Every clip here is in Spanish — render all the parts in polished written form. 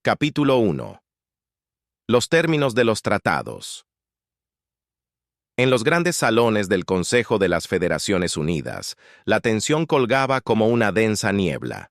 Capítulo 1. Los términos de los tratados. En los grandes salones del Consejo de las Federaciones Unidas, la tensión colgaba como una densa niebla.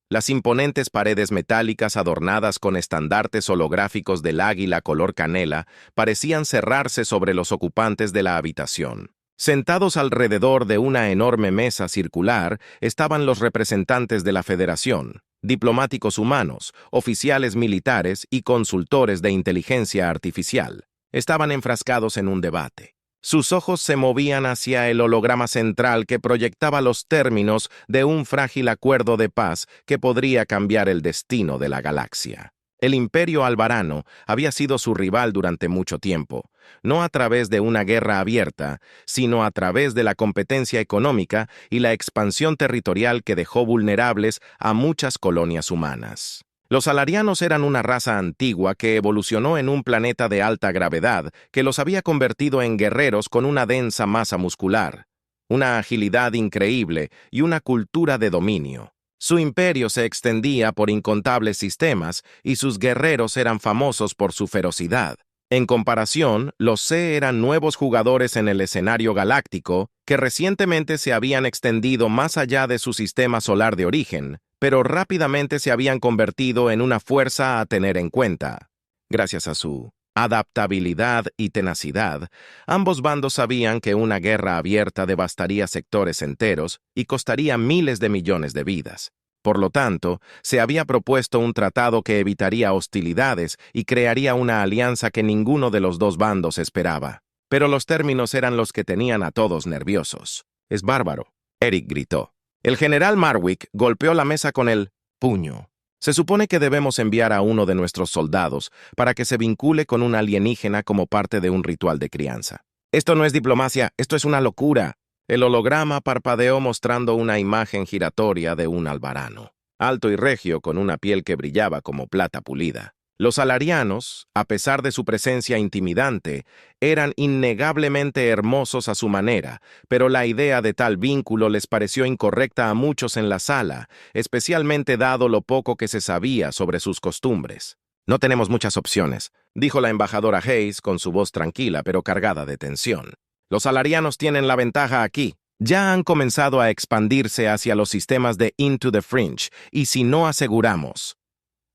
Las imponentes paredes metálicas adornadas con estandartes holográficos del águila color canela parecían cerrarse sobre los ocupantes de la habitación. Sentados alrededor de una enorme mesa circular estaban los representantes de la Federación, diplomáticos humanos, oficiales militares y consultores de inteligencia artificial. Estaban enfrascados en un debate. Sus ojos se movían hacia el holograma central que proyectaba los términos de un frágil acuerdo de paz que podría cambiar el destino de la galaxia. El Imperio Albarano había sido su rival durante mucho tiempo, no a través de una guerra abierta, sino a través de la competencia económica y la expansión territorial que dejó vulnerables a muchas colonias humanas. Los alarianos eran una raza antigua que evolucionó en un planeta de alta gravedad que los había convertido en guerreros con una densa masa muscular, una agilidad increíble y una cultura de dominio. Su imperio se extendía por incontables sistemas y sus guerreros eran famosos por su ferocidad. En comparación, los C eran nuevos jugadores en el escenario galáctico que recientemente se habían extendido más allá de su sistema solar de origen, pero rápidamente se habían convertido en una fuerza a tener en cuenta. Gracias a su adaptabilidad y tenacidad, ambos bandos sabían que una guerra abierta devastaría sectores enteros y costaría miles de millones de vidas. Por lo tanto, se había propuesto un tratado que evitaría hostilidades y crearía una alianza que ninguno de los dos bandos esperaba. Pero los términos eran los que tenían a todos nerviosos. «Es bárbaro», Eric gritó. El general Marwick golpeó la mesa con el puño. Se supone que debemos enviar a uno de nuestros soldados para que se vincule con un alienígena como parte de un ritual de crianza. Esto no es diplomacia, esto es una locura. El holograma parpadeó mostrando una imagen giratoria de un albarano, alto y regio con una piel que brillaba como plata pulida. Los alarianos, a pesar de su presencia intimidante, eran innegablemente hermosos a su manera, pero la idea de tal vínculo les pareció incorrecta a muchos en la sala, especialmente dado lo poco que se sabía sobre sus costumbres. «No tenemos muchas opciones», dijo la embajadora Hayes con su voz tranquila pero cargada de tensión. «Los alarianos tienen la ventaja aquí. Ya han comenzado a expandirse hacia los sistemas de Into the Fringe, y si no aseguramos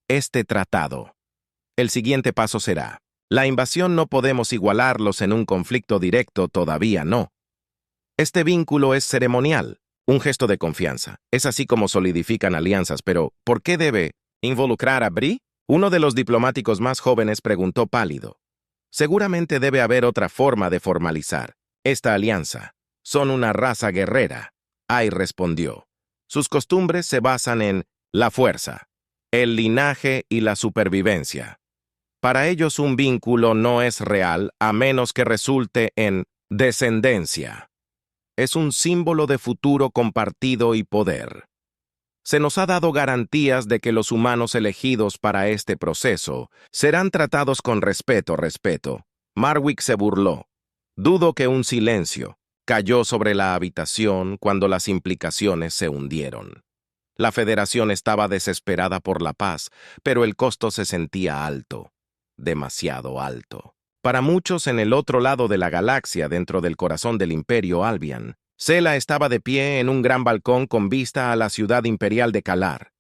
este tratado, el siguiente paso será: la invasión. No podemos igualarlos en un conflicto directo, todavía no. Este vínculo es ceremonial, un gesto de confianza. Es así como solidifican alianzas, pero ¿por qué debe involucrar a Bree?». Uno de los diplomáticos más jóvenes preguntó pálido. «Seguramente debe haber otra forma de formalizar esta alianza. Son una raza guerrera», Ai respondió. «Sus costumbres se basan en la fuerza, el linaje y la supervivencia. Para ellos un vínculo no es real a menos que resulte en descendencia. Es un símbolo de futuro compartido y poder. Se nos ha dado garantías de que los humanos elegidos para este proceso serán tratados con respeto. Marwick se burló. Dudo que un silencio cayó sobre la habitación cuando las implicaciones se hundieron. La Federación estaba desesperada por la paz, pero el costo se sentía alto. Demasiado alto. Para muchos en el otro lado de la galaxia, dentro del corazón del Imperio Albion, Sela estaba de pie en un gran balcón con vista a la ciudad imperial de Kalar.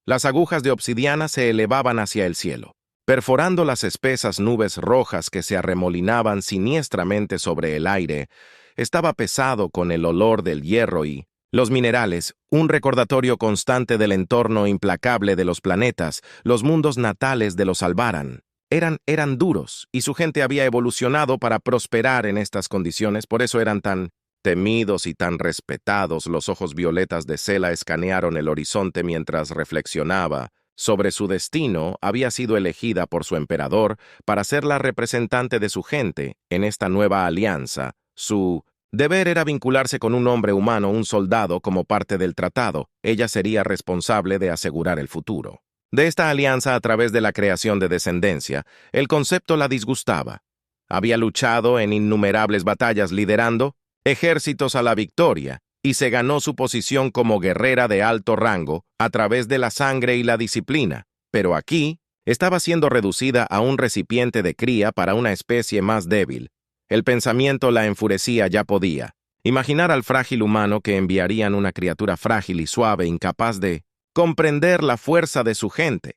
Las agujas de obsidiana se elevaban hacia el cielo, perforando las espesas nubes rojas que se arremolinaban siniestramente sobre el aire. Estaba pesado con el olor del hierro y los minerales, un recordatorio constante del entorno implacable de los planetas, los mundos natales de los Albaran. Eran duros, y su gente había evolucionado para prosperar en estas condiciones, por eso eran tan temidos y tan respetados. Los ojos violetas de Sela escanearon el horizonte mientras reflexionaba sobre su destino. Había sido elegida por su emperador para ser la representante de su gente en esta nueva alianza. Su deber era vincularse con un hombre humano, un soldado, como parte del tratado. Ella sería responsable de asegurar el futuro de esta alianza a través de la creación de descendencia. El concepto la disgustaba. Había luchado en innumerables batallas liderando ejércitos a la victoria y se ganó su posición como guerrera de alto rango a través de la sangre y la disciplina. Pero aquí, estaba siendo reducida a un recipiente de cría para una especie más débil. El pensamiento la enfurecía, ya podía imaginar al frágil humano que enviarían una criatura frágil y suave, incapaz de comprender la fuerza de su gente.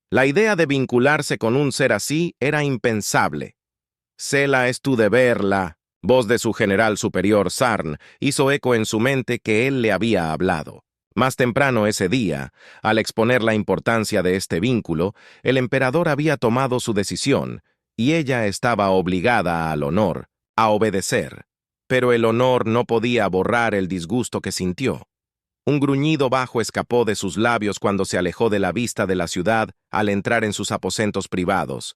La idea de vincularse con un ser así era impensable. Selah, es tu deber, la voz de su general superior, Sarn, hizo eco en su mente que él le había hablado. Más temprano ese día, al exponer la importancia de este vínculo, el emperador había tomado su decisión, y ella estaba obligada al honor, a obedecer. Pero el honor no podía borrar el disgusto que sintió. Un gruñido bajo escapó de sus labios cuando se alejó de la vista de la ciudad al entrar en sus aposentos privados.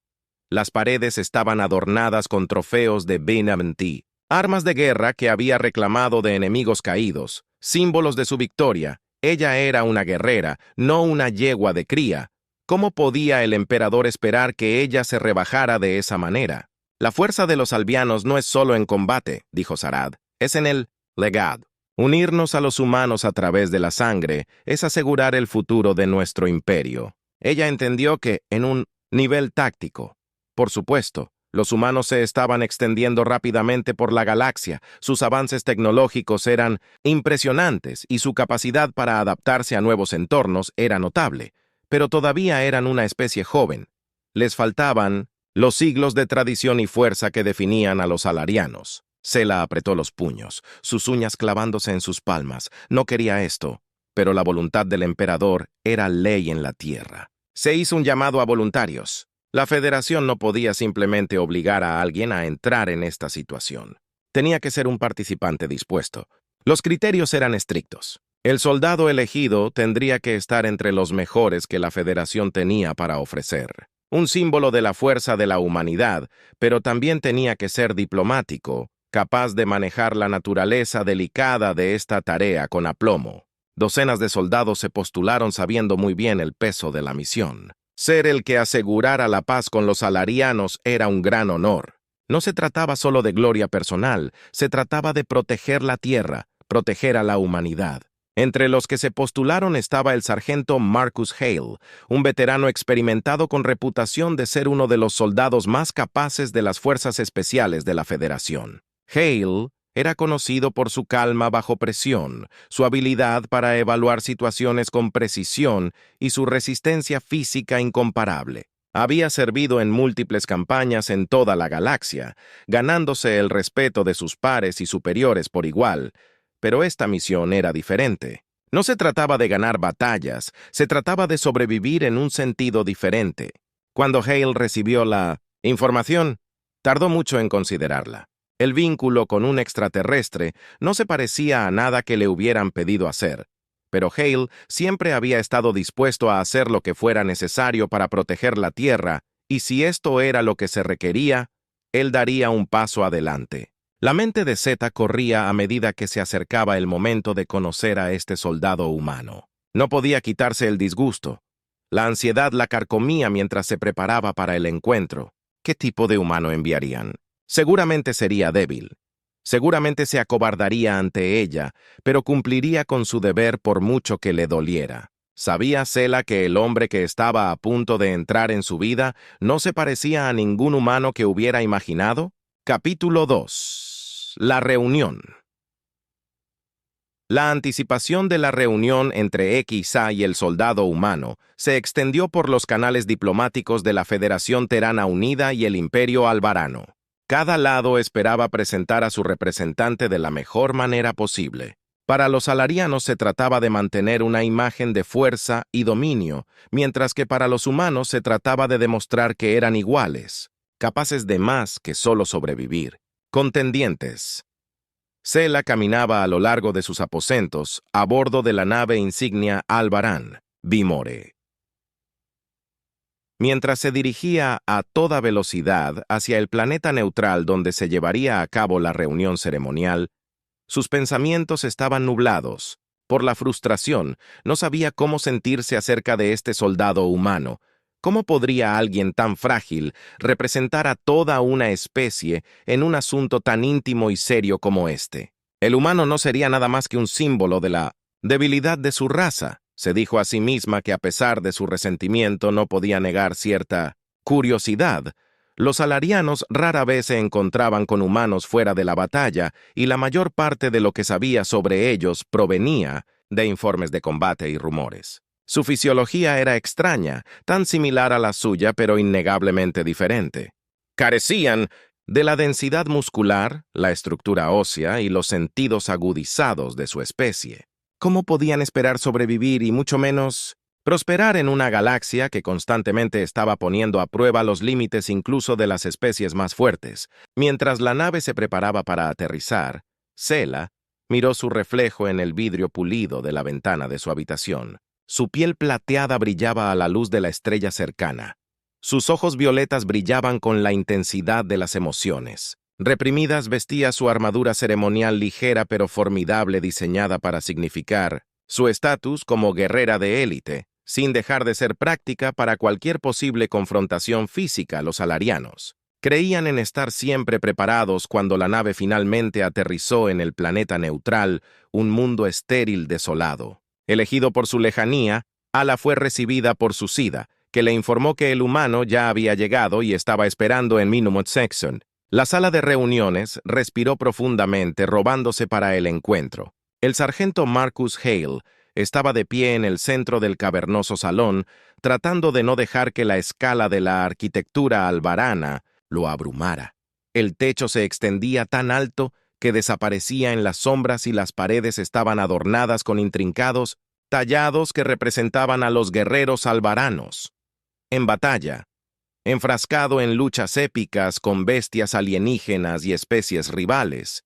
Las paredes estaban adornadas con trofeos de Benamenti, armas de guerra que había reclamado de enemigos caídos, símbolos de su victoria. Ella era una guerrera, no una yegua de cría. ¿Cómo podía el emperador esperar que ella se rebajara de esa manera? La fuerza de los albianos no es solo en combate, dijo Sarad, es en el legado. Unirnos a los humanos a través de la sangre es asegurar el futuro de nuestro imperio. Ella entendió que, en un nivel táctico, por supuesto, los humanos se estaban extendiendo rápidamente por la galaxia, sus avances tecnológicos eran impresionantes y su capacidad para adaptarse a nuevos entornos era notable, pero todavía eran una especie joven. Les faltaban los siglos de tradición y fuerza que definían a los salarianos. Selah apretó los puños, sus uñas clavándose en sus palmas. No quería esto, pero la voluntad del emperador era ley en la tierra. Se hizo un llamado a voluntarios. La Federación no podía simplemente obligar a alguien a entrar en esta situación. Tenía que ser un participante dispuesto. Los criterios eran estrictos. El soldado elegido tendría que estar entre los mejores que la Federación tenía para ofrecer. Un símbolo de la fuerza de la humanidad, pero también tenía que ser diplomático, capaz de manejar la naturaleza delicada de esta tarea con aplomo. Docenas de soldados se postularon sabiendo muy bien el peso de la misión. Ser el que asegurara la paz con los salarianos era un gran honor. No se trataba solo de gloria personal, se trataba de proteger la tierra, proteger a la humanidad. Entre los que se postularon estaba el sargento Marcus Hale, un veterano experimentado con reputación de ser uno de los soldados más capaces de las fuerzas especiales de la Federación. Hale era conocido por su calma bajo presión, su habilidad para evaluar situaciones con precisión y su resistencia física incomparable. Había servido en múltiples campañas en toda la galaxia, ganándose el respeto de sus pares y superiores por igual, pero esta misión era diferente. No se trataba de ganar batallas, se trataba de sobrevivir en un sentido diferente. Cuando Hale recibió la información, tardó mucho en considerarla. El vínculo con un extraterrestre no se parecía a nada que le hubieran pedido hacer, pero Hale siempre había estado dispuesto a hacer lo que fuera necesario para proteger la Tierra, y si esto era lo que se requería, él daría un paso adelante. La mente de Zeta corría a medida que se acercaba el momento de conocer a este soldado humano. No podía quitarse el disgusto. La ansiedad la carcomía mientras se preparaba para el encuentro. ¿Qué tipo de humano enviarían? Seguramente sería débil. Seguramente se acobardaría ante ella, pero cumpliría con su deber por mucho que le doliera. ¿Sabía Selah que el hombre que estaba a punto de entrar en su vida no se parecía a ningún humano que hubiera imaginado? Capítulo 2. La reunión. La anticipación de la reunión entre Xa y el soldado humano se extendió por los canales diplomáticos de la Federación Terana Unida y el Imperio Albarano. Cada lado esperaba presentar a su representante de la mejor manera posible. Para los salarianos se trataba de mantener una imagen de fuerza y dominio, mientras que para los humanos se trataba de demostrar que eran iguales, capaces de más que solo sobrevivir. Contendientes. Selah caminaba a lo largo de sus aposentos, a bordo de la nave insignia Albarán, Vimore. Mientras se dirigía a toda velocidad hacia el planeta neutral donde se llevaría a cabo la reunión ceremonial, sus pensamientos estaban nublados. Por la frustración, no sabía cómo sentirse acerca de este soldado humano. ¿Cómo podría alguien tan frágil representar a toda una especie en un asunto tan íntimo y serio como este? El humano no sería nada más que un símbolo de la debilidad de su raza. Se dijo a sí misma que a pesar de su resentimiento no podía negar cierta curiosidad. Los salarianos rara vez se encontraban con humanos fuera de la batalla y la mayor parte de lo que sabía sobre ellos provenía de informes de combate y rumores. Su fisiología era extraña, tan similar a la suya pero innegablemente diferente. Carecían de la densidad muscular, la estructura ósea y los sentidos agudizados de su especie. ¿Cómo podían esperar sobrevivir y mucho menos prosperar en una galaxia que constantemente estaba poniendo a prueba los límites incluso de las especies más fuertes? Mientras la nave se preparaba para aterrizar, Sela miró su reflejo en el vidrio pulido de la ventana de su habitación. Su piel plateada brillaba a la luz de la estrella cercana. Sus ojos violetas brillaban con la intensidad de las emociones. Reprimidas, vestía su armadura ceremonial ligera pero formidable diseñada para significar su estatus como guerrera de élite, sin dejar de ser práctica para cualquier posible confrontación física. Los salarianos creían en estar siempre preparados cuando la nave finalmente aterrizó en el planeta neutral, un mundo estéril desolado. Elegido por su lejanía, Ala fue recibida por su Sida, que le informó que el humano ya había llegado y estaba esperando en Minimum Section. La sala de reuniones respiró profundamente, robándose para el encuentro. El sargento Marcus Hale estaba de pie en el centro del cavernoso salón, tratando de no dejar que la escala de la arquitectura albarana lo abrumara. El techo se extendía tan alto que desaparecía en las sombras y las paredes estaban adornadas con intrincados tallados que representaban a los guerreros albaranos. En batalla, enfrascado en luchas épicas con bestias alienígenas y especies rivales.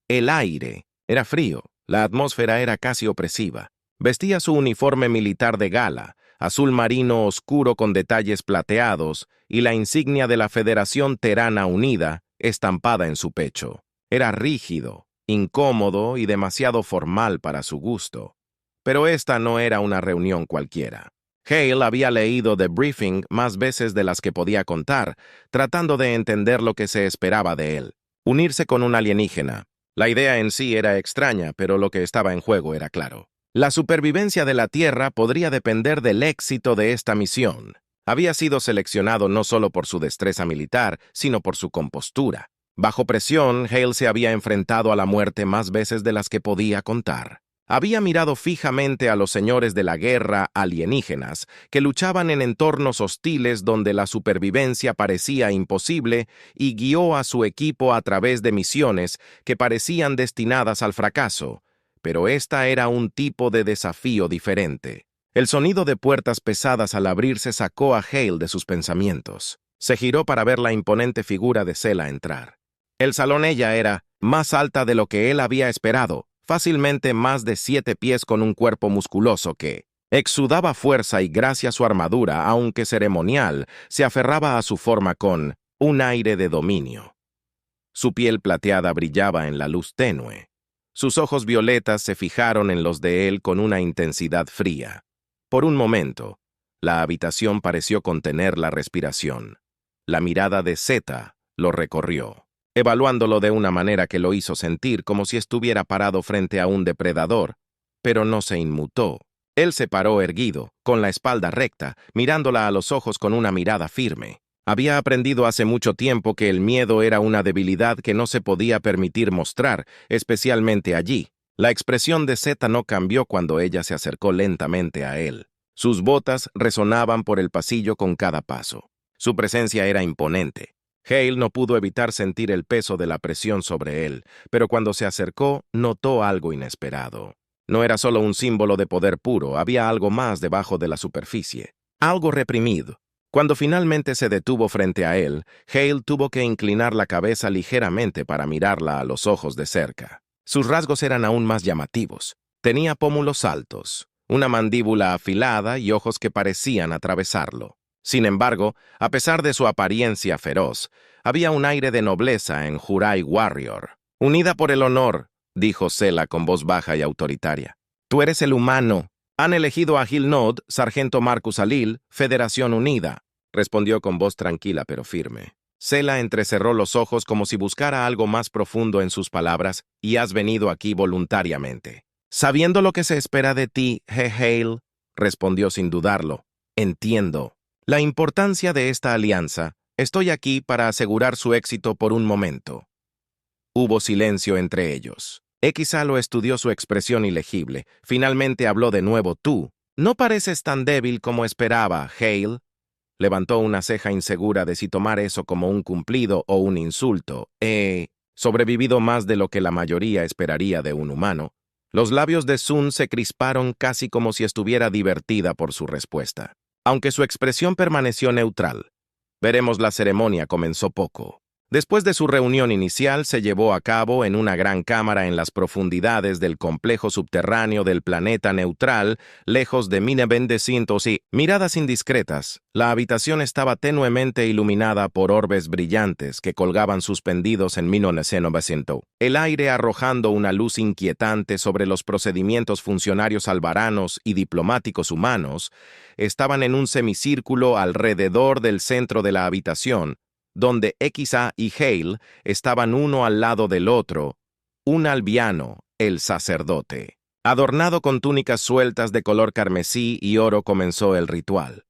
El aire era frío, la atmósfera era casi opresiva. Vestía su uniforme militar de gala, azul marino oscuro con detalles plateados y la insignia de la Federación Terana Unida estampada en su pecho. Era rígido, incómodo y demasiado formal para su gusto. Pero esta no era una reunión cualquiera. Hale había leído The Briefing más veces de las que podía contar, tratando de entender lo que se esperaba de él. Unirse con un alienígena. La idea en sí era extraña, pero lo que estaba en juego era claro. La supervivencia de la Tierra podría depender del éxito de esta misión. Había sido seleccionado no solo por su destreza militar, sino por su compostura. Bajo presión, Hale se había enfrentado a la muerte más veces de las que podía contar. Había mirado fijamente a los señores de la guerra alienígenas que luchaban en entornos hostiles donde la supervivencia parecía imposible y guió a su equipo a través de misiones que parecían destinadas al fracaso, pero esta era un tipo de desafío diferente. El sonido de puertas pesadas al abrirse sacó a Hale de sus pensamientos. Se giró para ver la imponente figura de Sela entrar. El salón ella era más alta de lo que él había esperado, fácilmente más de 7 pies con un cuerpo musculoso que exudaba fuerza y gracia a su armadura, aunque ceremonial, se aferraba a su forma con un aire de dominio. Su piel plateada brillaba en la luz tenue. Sus ojos violetas se fijaron en los de él con una intensidad fría. Por un momento, la habitación pareció contener la respiración. La mirada de Zeta lo recorrió, evaluándolo de una manera que lo hizo sentir como si estuviera parado frente a un depredador, pero no se inmutó. Él se paró erguido, con la espalda recta, mirándola a los ojos con una mirada firme. Había aprendido hace mucho tiempo que el miedo era una debilidad que no se podía permitir mostrar, especialmente allí. La expresión de Zeta no cambió cuando ella se acercó lentamente a él. Sus botas resonaban por el pasillo con cada paso. Su presencia era imponente. Hale no pudo evitar sentir el peso de la presión sobre él, pero cuando se acercó, notó algo inesperado. No era solo un símbolo de poder puro, había algo más debajo de la superficie. Algo reprimido. Cuando finalmente se detuvo frente a él, Hale tuvo que inclinar la cabeza ligeramente para mirarla a los ojos de cerca. Sus rasgos eran aún más llamativos. Tenía pómulos altos, una mandíbula afilada y ojos que parecían atravesarlo. Sin embargo, a pesar de su apariencia feroz, había un aire de nobleza en Jurai Warrior. Unida por el honor, dijo Sela con voz baja y autoritaria. Tú eres el humano. Han elegido a Gil Nod, sargento Marcus Alil, Federación Unida, respondió con voz tranquila pero firme. Sela entrecerró los ojos como si buscara algo más profundo en sus palabras, y has venido aquí voluntariamente. Sabiendo lo que se espera de ti, Hale, respondió sin dudarlo. Entiendo. La importancia de esta alianza. Estoy aquí para asegurar su éxito por un momento. Hubo silencio entre ellos. Xalo estudió su expresión ilegible. Finalmente habló de nuevo tú. No pareces tan débil como esperaba, Hale. Levantó una ceja insegura de si tomar eso como un cumplido o un insulto. He sobrevivido más de lo que la mayoría esperaría de un humano. Los labios de Sun se crisparon casi como si estuviera divertida por su respuesta. Aunque su expresión permaneció neutral. Veremos, la ceremonia comenzó poco. Después de su reunión inicial, se llevó a cabo en una gran cámara en las profundidades del complejo subterráneo del planeta neutral, lejos de Minebendecientos y miradas indiscretas. La habitación estaba tenuemente iluminada por orbes brillantes que colgaban suspendidos en Minoneceno. El aire arrojando una luz inquietante sobre los procedimientos funcionarios albaranos y diplomáticos humanos, estaban en un semicírculo alrededor del centro de la habitación, donde Xa y Hale estaban uno al lado del otro, un albiano, el sacerdote. Adornado con túnicas sueltas de color carmesí y oro, comenzó el ritual.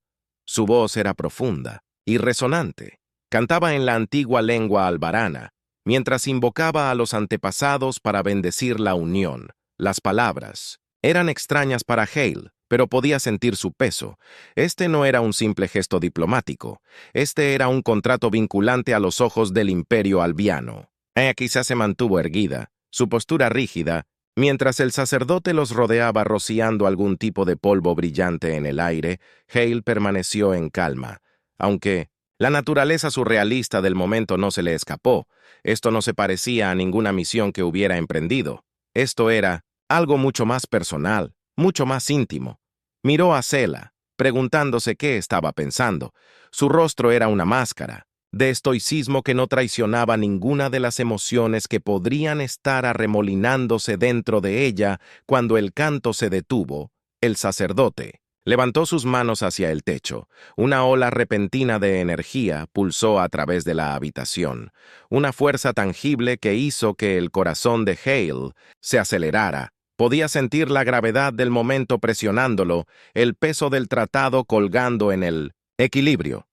Su voz era profunda y resonante. Cantaba en la antigua lengua albarana, mientras invocaba a los antepasados para bendecir la unión. Las palabras eran extrañas para Hale, pero podía sentir su peso. Este no era un simple gesto diplomático. Este era un contrato vinculante a los ojos del imperio albiano. Quizás se mantuvo erguida, su postura rígida, mientras el sacerdote los rodeaba rociando algún tipo de polvo brillante en el aire. Hale permaneció en calma, aunque la naturaleza surrealista del momento no se le escapó. Esto no se parecía a ninguna misión que hubiera emprendido. Esto era algo mucho más personal, mucho más íntimo. Miró a Selah, preguntándose qué estaba pensando. Su rostro era una máscara de estoicismo que no traicionaba ninguna de las emociones que podrían estar arremolinándose dentro de ella cuando el canto se detuvo. El sacerdote levantó sus manos hacia el techo. Una ola repentina de energía pulsó a través de la habitación, una fuerza tangible que hizo que el corazón de Hale se acelerara. Podía sentir la gravedad del momento presionándolo, el peso del tratado colgando en el equilibrio.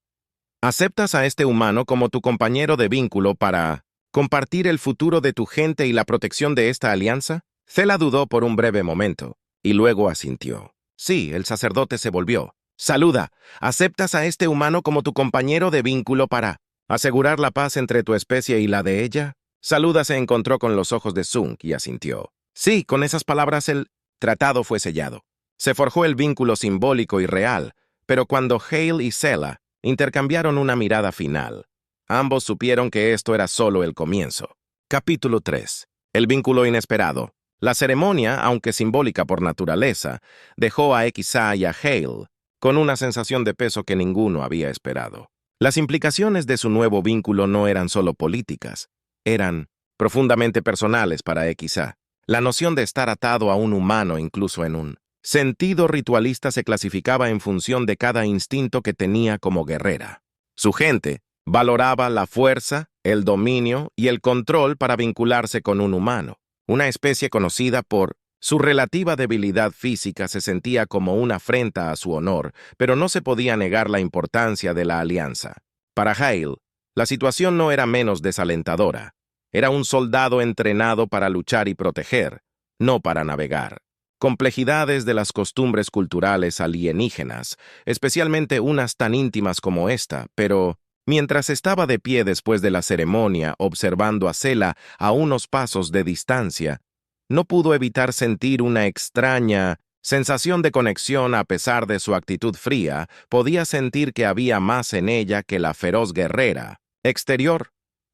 ¿Aceptas a este humano como tu compañero de vínculo para compartir el futuro de tu gente y la protección de esta alianza? Selah dudó por un breve momento, y luego asintió. Sí, el sacerdote se volvió. Saluda, ¿aceptas a este humano como tu compañero de vínculo para asegurar la paz entre tu especie y la de ella? Saluda se encontró con los ojos de Sung y asintió. Sí, con esas palabras el tratado fue sellado. Se forjó el vínculo simbólico y real, pero cuando Hale y Selah intercambiaron una mirada final, ambos supieron que esto era solo el comienzo. Capítulo 3. El vínculo inesperado. La ceremonia, aunque simbólica por naturaleza, dejó a Xa y a Hale con una sensación de peso que ninguno había esperado. Las implicaciones de su nuevo vínculo no eran solo políticas, eran profundamente personales para Xa. La noción de estar atado a un humano, incluso en un sentido ritualista, se clasificaba en función de cada instinto que tenía como guerrera. Su gente valoraba la fuerza, el dominio y el control para vincularse con un humano. Una especie conocida por su relativa debilidad física se sentía como una afrenta a su honor, pero no se podía negar la importancia de la alianza. Para Hale, la situación no era menos desalentadora. Era un soldado entrenado para luchar y proteger, no para navegar. Complejidades de las costumbres culturales alienígenas, especialmente unas tan íntimas como esta, pero mientras estaba de pie después de la ceremonia observando a Selah a unos pasos de distancia, no pudo evitar sentir una extraña sensación de conexión. A pesar de su actitud fría, podía sentir que había más en ella que la feroz guerrera exterior.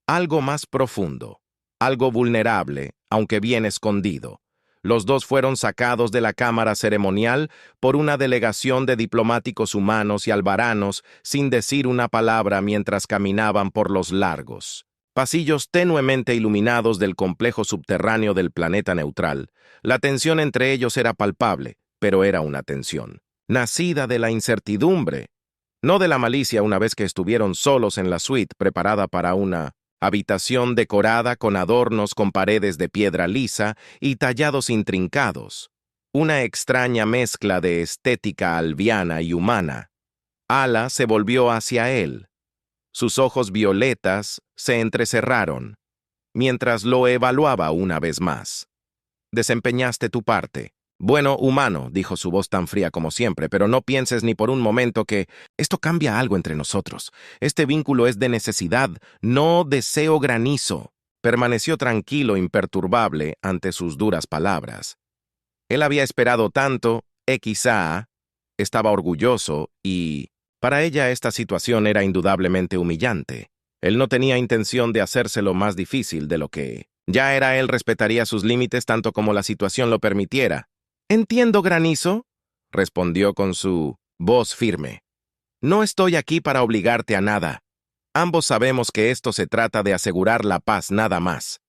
Algo más profundo, algo vulnerable, aunque bien escondido. Los dos fueron sacados de la cámara ceremonial por una delegación de diplomáticos humanos y albaranos sin decir una palabra mientras caminaban por los largos pasillos tenuemente iluminados del complejo subterráneo del planeta neutral. La tensión entre ellos era palpable, pero era una tensión nacida de la incertidumbre, no de la malicia. Una vez que estuvieron solos en la suite preparada para una habitación decorada con adornos con paredes de piedra lisa y tallados intrincados, una extraña mezcla de estética alviana y humana. Ala se volvió hacia él. Sus ojos violetas se entrecerraron, mientras lo evaluaba una vez más. Desempeñaste tu parte. Bueno, humano, dijo su voz tan fría como siempre, pero no pienses ni por un momento que esto cambia algo entre nosotros. Este vínculo es de necesidad, no deseo granizo. Permaneció tranquilo, imperturbable ante sus duras palabras. Él había esperado tanto, quizá estaba orgulloso y, para ella, esta situación era indudablemente humillante. Él no tenía intención de hacérselo más difícil de lo que ya era. Él respetaría sus límites tanto como la situación lo permitiera. «Entiendo, granizo», respondió con su voz firme. «No estoy aquí para obligarte a nada. Ambos sabemos que esto se trata de asegurar la paz nada más.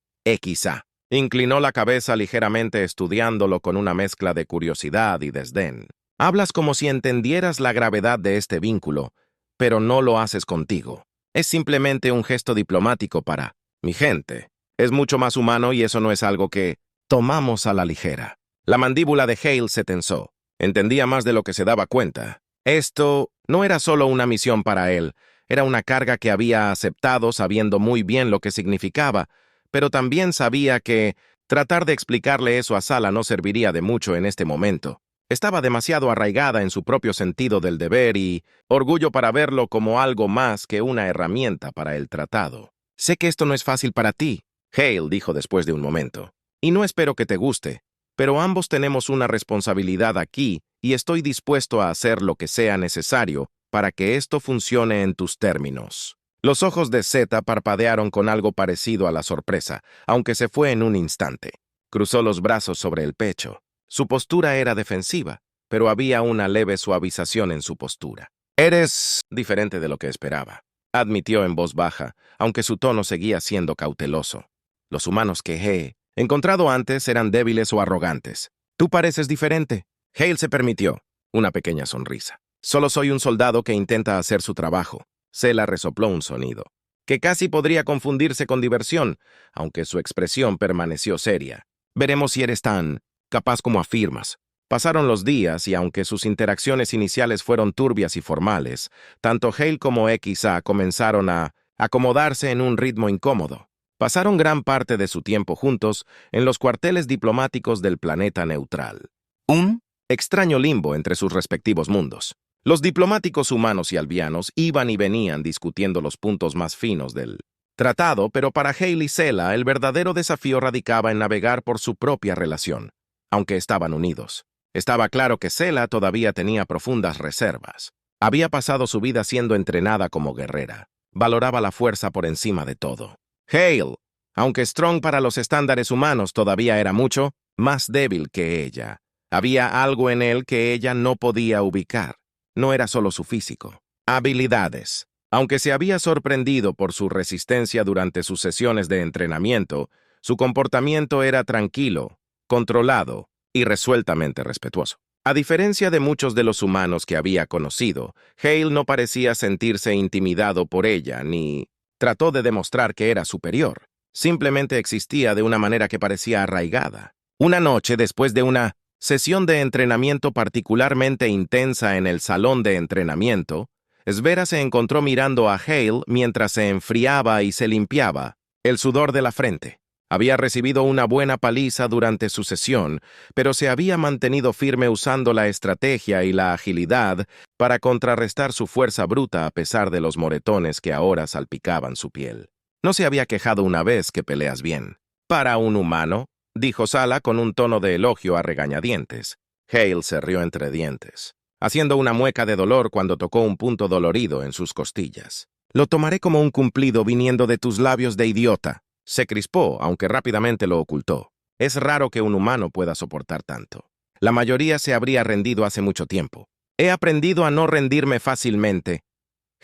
Quizá». Inclinó la cabeza ligeramente estudiándolo con una mezcla de curiosidad y desdén. «Hablas como si entendieras la gravedad de este vínculo, pero no lo haces contigo. Es simplemente un gesto diplomático para mi gente. Es mucho más humano y eso no es algo que tomamos a la ligera». La mandíbula de Hale se tensó. Entendía más de lo que se daba cuenta. Esto no era solo una misión para él, era una carga que había aceptado sabiendo muy bien lo que significaba, pero también sabía que tratar de explicarle eso a Sala no serviría de mucho en este momento. Estaba demasiado arraigada en su propio sentido del deber y orgullo para verlo como algo más que una herramienta para el tratado. «Sé que esto no es fácil para ti», Hale dijo después de un momento, «y no espero que te guste. Pero ambos tenemos una responsabilidad aquí y estoy dispuesto a hacer lo que sea necesario para que esto funcione en tus términos». Los ojos de Zeta parpadearon con algo parecido a la sorpresa, aunque se fue en un instante. Cruzó los brazos sobre el pecho. Su postura era defensiva, pero había una leve suavización en su postura. «Eres diferente de lo que esperaba», admitió en voz baja, aunque su tono seguía siendo cauteloso. «Los humanos que he encontrado antes eran débiles o arrogantes. Tú pareces diferente». Hale se permitió una pequeña sonrisa. «Solo soy un soldado que intenta hacer su trabajo». Sela resopló un sonido, que casi podría confundirse con diversión, aunque su expresión permaneció seria. «Veremos si eres tan capaz como afirmas». Pasaron los días y aunque sus interacciones iniciales fueron turbias y formales, tanto Hale como XA comenzaron a acomodarse en un ritmo incómodo. Pasaron gran parte de su tiempo juntos en los cuarteles diplomáticos del planeta neutral. Un extraño limbo entre sus respectivos mundos. Los diplomáticos humanos y albianos iban y venían discutiendo los puntos más finos del tratado, pero para Hale y Sela el verdadero desafío radicaba en navegar por su propia relación, aunque estaban unidos. Estaba claro que Sela todavía tenía profundas reservas. Había pasado su vida siendo entrenada como guerrera. Valoraba la fuerza por encima de todo. Hale, aunque strong para los estándares humanos, todavía era mucho más débil que ella. Había algo en él que ella no podía ubicar. No era solo su físico. Habilidades. Aunque se había sorprendido por su resistencia durante sus sesiones de entrenamiento, su comportamiento era tranquilo, controlado y resueltamente respetuoso. A diferencia de muchos de los humanos que había conocido, Hale no parecía sentirse intimidado por ella ni trató de demostrar que era superior. Simplemente existía de una manera que parecía arraigada. Una noche, después de una sesión de entrenamiento particularmente intensa en el salón de entrenamiento, Svera se encontró mirando a Hale mientras se enfriaba y se limpiaba el sudor de la frente. Había recibido una buena paliza durante su sesión, pero se había mantenido firme usando la estrategia y la agilidad para contrarrestar su fuerza bruta a pesar de los moretones que ahora salpicaban su piel. No se había quejado una vez que peleas bien. «Para un humano», dijo Sala con un tono de elogio a regañadientes. Hale se rió entre dientes, haciendo una mueca de dolor cuando tocó un punto dolorido en sus costillas. «Lo tomaré como un cumplido viniendo de tus labios de idiota». Se crispó, aunque rápidamente lo ocultó. Es raro que un humano pueda soportar tanto. La mayoría se habría rendido hace mucho tiempo. «He aprendido a no rendirme fácilmente».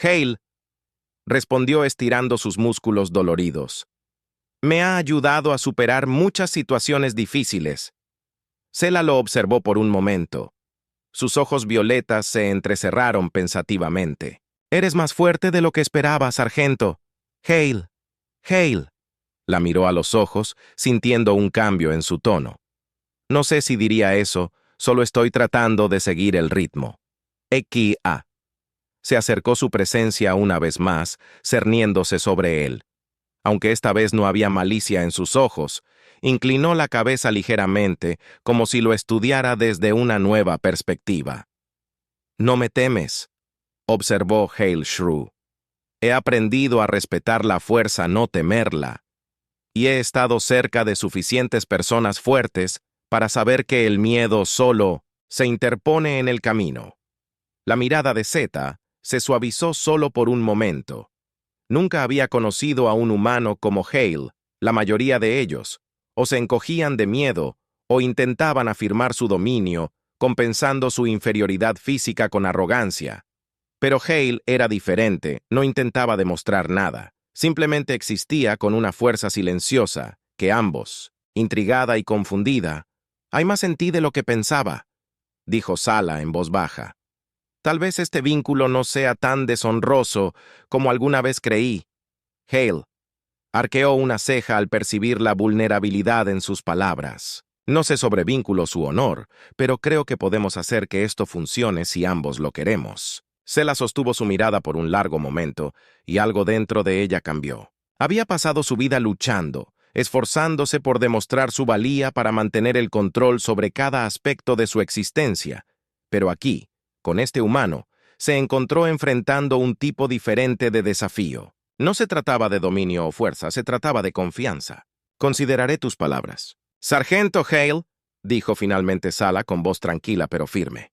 «Hale», respondió estirando sus músculos doloridos, «me ha ayudado a superar muchas situaciones difíciles». Sela lo observó por un momento. Sus ojos violetas se entrecerraron pensativamente. «Eres más fuerte de lo que esperaba, sargento». «Hale, Hale». La miró a los ojos, sintiendo un cambio en su tono. «No sé si diría eso, Solo estoy tratando de seguir el ritmo. Ekia. Se acercó su presencia una vez más, cerniéndose sobre él. Aunque esta vez no había malicia en sus ojos, inclinó la cabeza ligeramente, como si lo estudiara desde una nueva perspectiva. «No me temes», observó Hale Shrew. «He aprendido a respetar la fuerza, no temerla. Y he estado cerca de suficientes personas fuertes para saber que el miedo solo se interpone en el camino». La mirada de Zeta se suavizó solo por un momento. Nunca había conocido a un humano como Hale. La mayoría de ellos o se encogían de miedo o intentaban afirmar su dominio, compensando su inferioridad física con arrogancia. Pero Hale era diferente, no intentaba demostrar nada. Simplemente existía con una fuerza silenciosa que ambos, intrigada y confundida, «Hay más en ti de lo que pensaba», dijo Sala en voz baja. «Tal vez este vínculo no sea tan deshonroso como alguna vez creí». Hale arqueó una ceja al percibir la vulnerabilidad en sus palabras. «No sé sobre vínculo su honor, pero creo que podemos hacer que esto funcione si ambos lo queremos». Sela sostuvo su mirada por un largo momento, y algo dentro de ella cambió. Había pasado su vida luchando, esforzándose por demostrar su valía para mantener el control sobre cada aspecto de su existencia. Pero aquí, con este humano, se encontró enfrentando un tipo diferente de desafío. No se trataba de dominio o fuerza, se trataba de confianza. «Consideraré tus palabras». «Sargento Hale», dijo finalmente Sala con voz tranquila pero firme.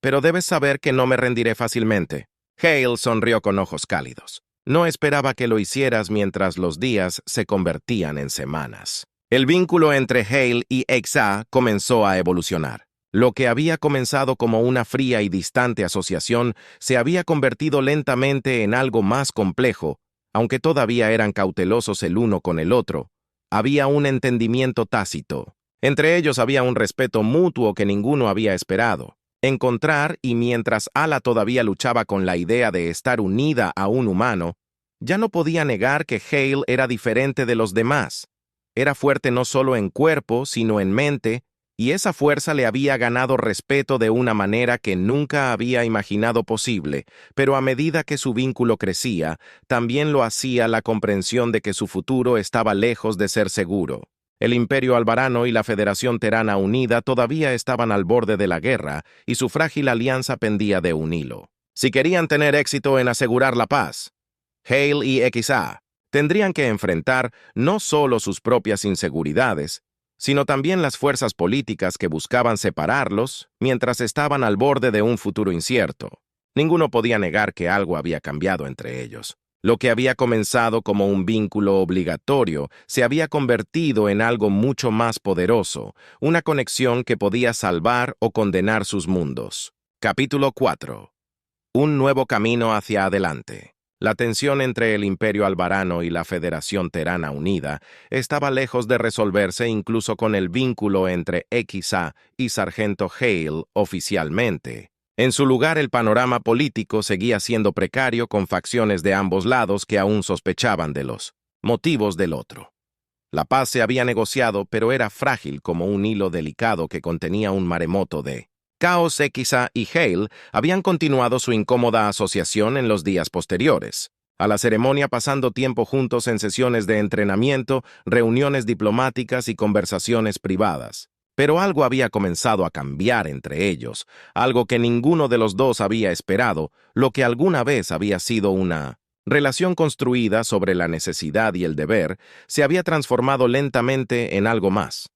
«Pero debes saber que no me rendiré fácilmente». Hale sonrió con ojos cálidos. «No esperaba que lo hicieras mientras los días se convertían en semanas». El vínculo entre Hale y Exa comenzó a evolucionar. Lo que había comenzado como una fría y distante asociación se había convertido lentamente en algo más complejo. Aunque todavía eran cautelosos el uno con el otro, había un entendimiento tácito. Entre ellos había un respeto mutuo que ninguno había esperado. Encontrar, y mientras Ala todavía luchaba con la idea de estar unida a un humano, ya no podía negar que Hale era diferente de los demás. Era fuerte no solo en cuerpo, sino en mente, y esa fuerza le había ganado respeto de una manera que nunca había imaginado posible, pero a medida que su vínculo crecía, también lo hacía la comprensión de que su futuro estaba lejos de ser seguro. El Imperio Albarano y la Federación Terana Unida todavía estaban al borde de la guerra, y su frágil alianza pendía de un hilo. Si querían tener éxito en asegurar la paz, Hale y XA tendrían que enfrentar no solo sus propias inseguridades, sino también las fuerzas políticas que buscaban separarlos mientras estaban al borde de un futuro incierto. Ninguno podía negar que algo había cambiado entre ellos. Lo que había comenzado como un vínculo obligatorio se había convertido en algo mucho más poderoso, una conexión que podía salvar o condenar sus mundos. Capítulo 4. Un nuevo camino hacia adelante. La tensión entre el Imperio Albarano y la Federación Terana Unida estaba lejos de resolverse incluso con el vínculo entre XA y Sargento Hale oficialmente. En su lugar, el panorama político seguía siendo precario con facciones de ambos lados que aún sospechaban de los motivos del otro. La paz se había negociado, pero era frágil como un hilo delicado que contenía un maremoto de caos. XA y Hale habían continuado su incómoda asociación en los días posteriores a la ceremonia, pasando tiempo juntos en sesiones de entrenamiento, reuniones diplomáticas y conversaciones privadas. Pero algo había comenzado a cambiar entre ellos, algo que ninguno de los dos había esperado, lo que alguna vez había sido una relación construida sobre la necesidad y el deber, se había transformado lentamente en algo más.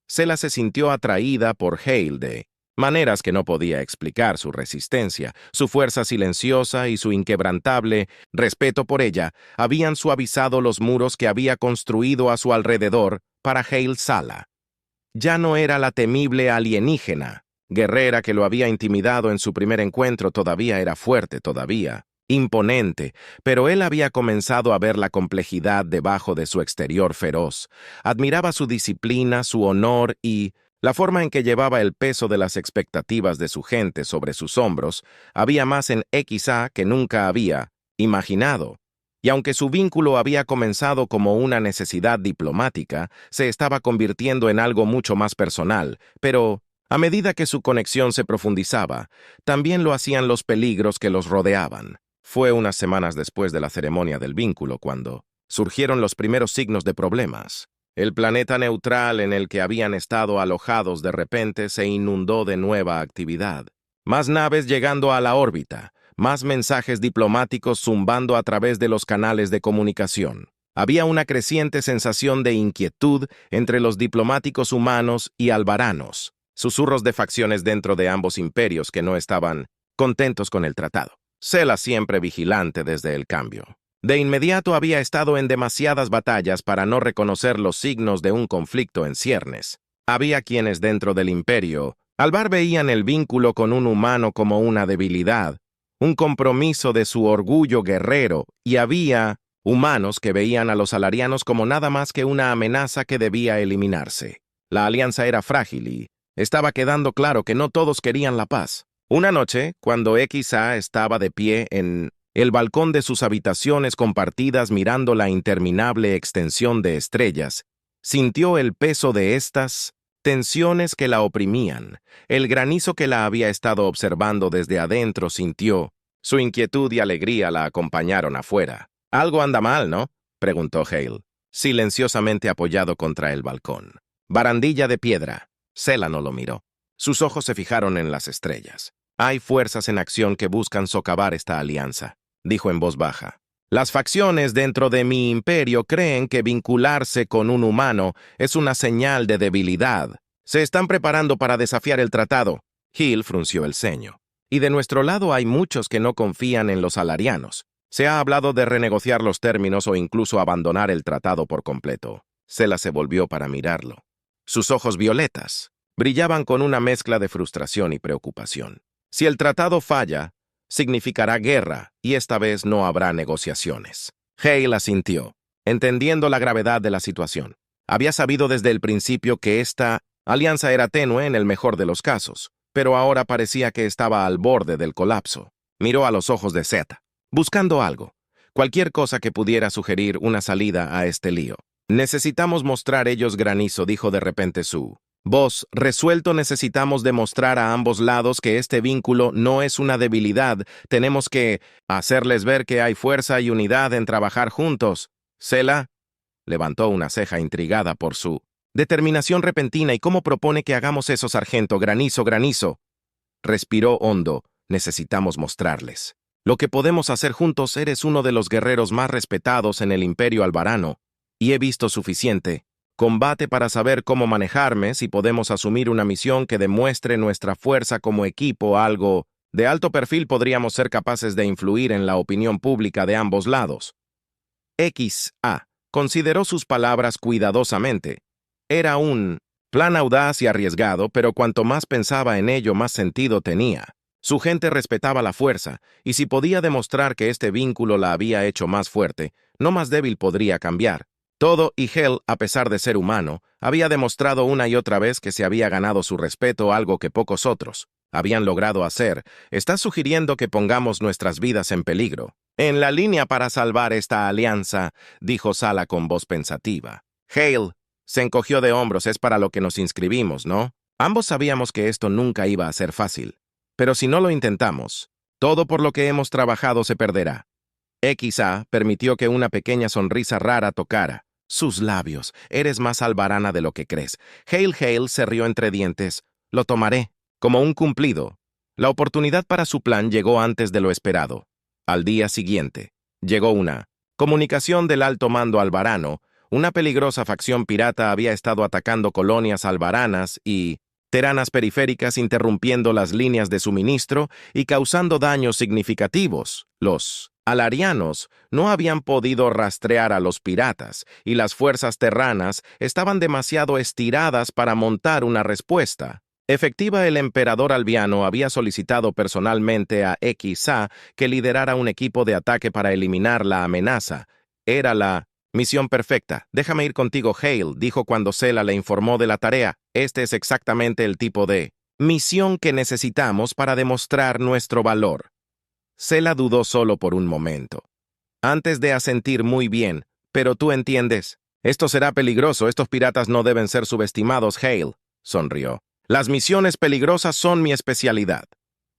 Sela se sintió atraída por Hale de maneras que no podía explicar. Su resistencia, su fuerza silenciosa y su inquebrantable respeto por ella habían suavizado los muros que había construido a su alrededor para Hale Sala. Ya no era la temible alienígena, guerrera que lo había intimidado en su primer encuentro. Todavía era fuerte, todavía imponente, pero él había comenzado a ver la complejidad debajo de su exterior feroz. Admiraba su disciplina, su honor y la forma en que llevaba el peso de las expectativas de su gente sobre sus hombros. Había más en XA que nunca había imaginado. Y aunque su vínculo había comenzado como una necesidad diplomática, se estaba convirtiendo en algo mucho más personal. Pero A medida que su conexión se profundizaba, también lo hacían los peligros que los rodeaban. Fue unas semanas después de la ceremonia del vínculo cuando surgieron los primeros signos de problemas. El planeta neutral en el que habían estado alojados de repente se inundó de nueva actividad. Más naves llegando a la órbita, más mensajes diplomáticos zumbando a través de los canales de comunicación. Había una creciente sensación de inquietud entre los diplomáticos humanos y albaranos, susurros de facciones dentro de ambos imperios que no estaban contentos con el tratado. Sela siempre vigilante desde el cambio. De inmediato había estado en demasiadas batallas para no reconocer los signos de un conflicto en ciernes. Había quienes dentro del imperio, Alvar veían el vínculo con un humano como una debilidad, un compromiso de su orgullo guerrero, y había humanos que veían a los alarianos como nada más que una amenaza que debía eliminarse. La alianza era frágil y estaba quedando claro que no todos querían la paz. Una noche, cuando XA estaba de pie en el balcón de sus habitaciones compartidas mirando la interminable extensión de estrellas, sintió el peso de estas tensiones que la oprimían. El granizo que la había estado observando desde adentro sintió. Su inquietud y alegría la acompañaron afuera. «Algo anda mal, ¿no?», preguntó Hale, silenciosamente apoyado contra el balcón. Barandilla de piedra. Sela no lo miró. Sus ojos se fijaron en las estrellas. «Hay fuerzas en acción que buscan socavar esta alianza», dijo en voz baja. «Las facciones dentro de mi imperio creen que vincularse con un humano es una señal de debilidad. Se están preparando para desafiar el tratado». Hill frunció el ceño. «Y de nuestro lado hay muchos que no confían en los alarianos. Se ha hablado de renegociar los términos o incluso abandonar el tratado por completo». Sela se volvió para mirarlo. Sus ojos violetas brillaban con una mezcla de frustración y preocupación. «Si el tratado falla, significará guerra, y esta vez no habrá negociaciones». Hale asintió, entendiendo la gravedad de la situación. Había sabido desde el principio que esta alianza era tenue en el mejor de los casos, pero ahora parecía que estaba al borde del colapso. Miró a los ojos de Zeta, buscando algo, cualquier cosa que pudiera sugerir una salida a este lío. «Necesitamos mostrar ellos granizo», dijo de repente su voz. «Resuelto, necesitamos demostrar a ambos lados que este vínculo no es una debilidad. Tenemos que hacerles ver que hay fuerza y unidad en trabajar juntos». Sela levantó una ceja intrigada por su determinación repentina. «¿Y cómo propone que hagamos eso, sargento? Granizo, granizo». Respiró hondo. «Necesitamos mostrarles lo que podemos hacer juntos. Eres uno de los guerreros más respetados en el Imperio albarano, y he visto suficiente combate para saber cómo manejarme. Si podemos asumir una misión que demuestre nuestra fuerza como equipo, algo de alto perfil, podríamos ser capaces de influir en la opinión pública de ambos lados». XA consideró sus palabras cuidadosamente. Era un plan audaz y arriesgado, pero cuanto más pensaba en ello, más sentido tenía. Su gente respetaba la fuerza, y si podía demostrar que este vínculo la había hecho más fuerte, no más débil podría cambiar. Todo, y Hell, a pesar de ser humano, había demostrado una y otra vez que se había ganado su respeto, algo que pocos otros habían logrado hacer. «Estás sugiriendo que pongamos nuestras vidas en peligro en la línea para salvar esta alianza», dijo Sala con voz pensativa. Hale se encogió de hombros. «Es para lo que nos inscribimos, ¿no? Ambos sabíamos que esto nunca iba a ser fácil. Pero si no lo intentamos, todo por lo que hemos trabajado se perderá». XA permitió que una pequeña sonrisa rara tocara sus labios. «Eres más albarana de lo que crees». Hale se rió entre dientes. «Lo tomaré como un cumplido». La oportunidad para su plan llegó antes de lo esperado. Al día siguiente, llegó una comunicación del alto mando albarano. Una peligrosa facción pirata había estado atacando colonias albaranas y teranas periféricas, interrumpiendo las líneas de suministro y causando daños significativos. Los alarianos no habían podido rastrear a los piratas, y las fuerzas terranas estaban demasiado estiradas para montar una respuesta efectiva. El emperador albiano había solicitado personalmente a XA que liderara un equipo de ataque para eliminar la amenaza. Era la misión perfecta. «Déjame ir contigo, Hale», dijo cuando Sela le informó de la tarea. «Este es exactamente el tipo de misión que necesitamos para demostrar nuestro valor». Sela dudó solo por un momento, antes de asentir. «Muy bien, pero tú entiendes. Esto será peligroso. Estos piratas no deben ser subestimados». Hale sonrió. Las misiones peligrosas son mi especialidad.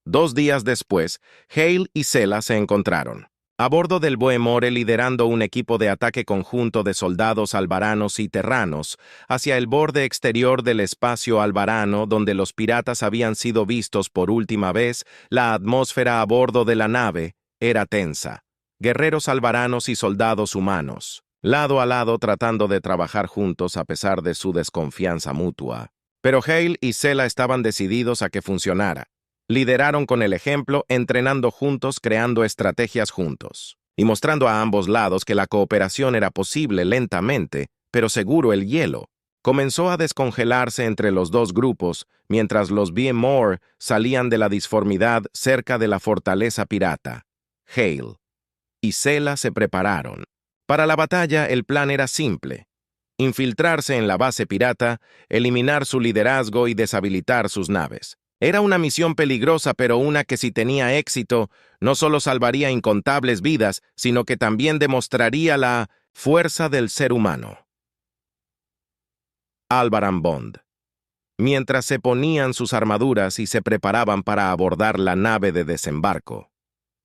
2 días después, Hale y Sela se encontraron. A bordo del Boe More liderando un equipo de ataque conjunto de soldados albaranos y terranos hacia el borde exterior del espacio albarano donde los piratas habían sido vistos por última vez, la atmósfera a bordo de la nave era tensa. Guerreros albaranos y soldados humanos, lado a lado tratando de trabajar juntos a pesar de su desconfianza mutua. Pero Hale y Sela estaban decididos a que funcionara. Lideraron con el ejemplo, entrenando juntos, creando estrategias juntos, y mostrando a ambos lados que la cooperación era posible lentamente, pero seguro. El hielo comenzó a descongelarse entre los dos grupos, mientras los Boe More salían de la disformidad cerca de la fortaleza pirata. Hale y Sela se prepararon. Para la batalla, el plan era simple: infiltrarse en la base pirata, eliminar su liderazgo y deshabilitar sus naves. Era una misión peligrosa, pero una que, si tenía éxito, no solo salvaría incontables vidas, sino que también demostraría la fuerza del ser humano. Albaran Bond. Mientras se ponían sus armaduras y se preparaban para abordar la nave de desembarco,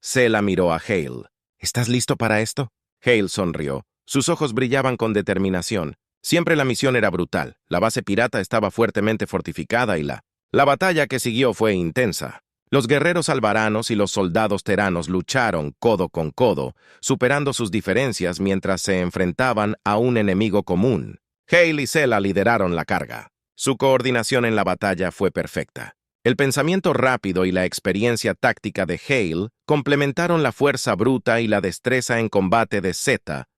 Sela miró a Hale. ¿Estás listo para esto? Hale sonrió. Sus ojos brillaban con determinación. Siempre la misión era brutal. La base pirata estaba fuertemente fortificada y la batalla que siguió fue intensa. Los guerreros albaranos y los soldados teranos lucharon codo con codo, superando sus diferencias mientras se enfrentaban a un enemigo común. Hale y Sela lideraron la carga. Su coordinación en la batalla fue perfecta. El pensamiento rápido y la experiencia táctica de Hale complementaron la fuerza bruta y la destreza en combate de Zeta,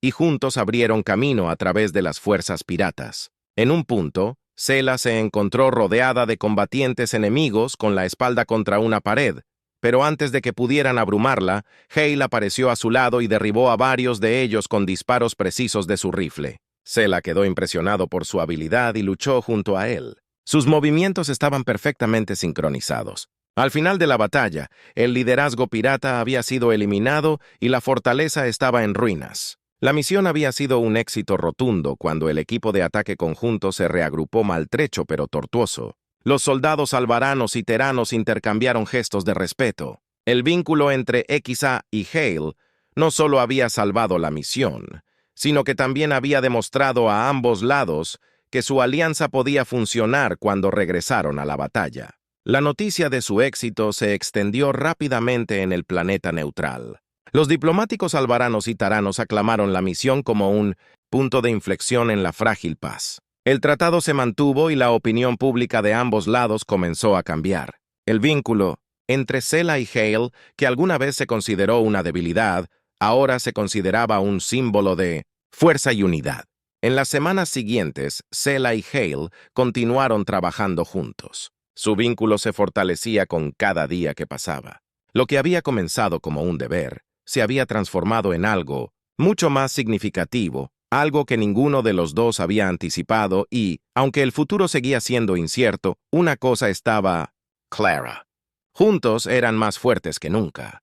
y juntos abrieron camino a través de las fuerzas piratas. En un punto, Sela se encontró rodeada de combatientes enemigos con la espalda contra una pared, pero antes de que pudieran abrumarla, Hale apareció a su lado y derribó a varios de ellos con disparos precisos de su rifle. Sela quedó impresionado por su habilidad y luchó junto a él. Sus movimientos estaban perfectamente sincronizados. Al final de la batalla, el liderazgo pirata había sido eliminado y la fortaleza estaba en ruinas. La misión había sido un éxito rotundo cuando el equipo de ataque conjunto se reagrupó maltrecho pero tortuoso. Los soldados albaranos y teranos intercambiaron gestos de respeto. El vínculo entre XA y Hale no solo había salvado la misión, sino que también había demostrado a ambos lados que su alianza podía funcionar cuando regresaron a la batalla. La noticia de su éxito se extendió rápidamente en el planeta neutral. Los diplomáticos albaranos y taranos aclamaron la misión como un punto de inflexión en la frágil paz. El tratado se mantuvo y la opinión pública de ambos lados comenzó a cambiar. El vínculo entre Sela y Hale, que alguna vez se consideró una debilidad, ahora se consideraba un símbolo de fuerza y unidad. En las semanas siguientes, Sela y Hale continuaron trabajando juntos. Su vínculo se fortalecía con cada día que pasaba. Lo que había comenzado como un deber se había transformado en algo mucho más significativo, algo que ninguno de los dos había anticipado y, aunque el futuro seguía siendo incierto, una cosa estaba clara: juntos eran más fuertes que nunca.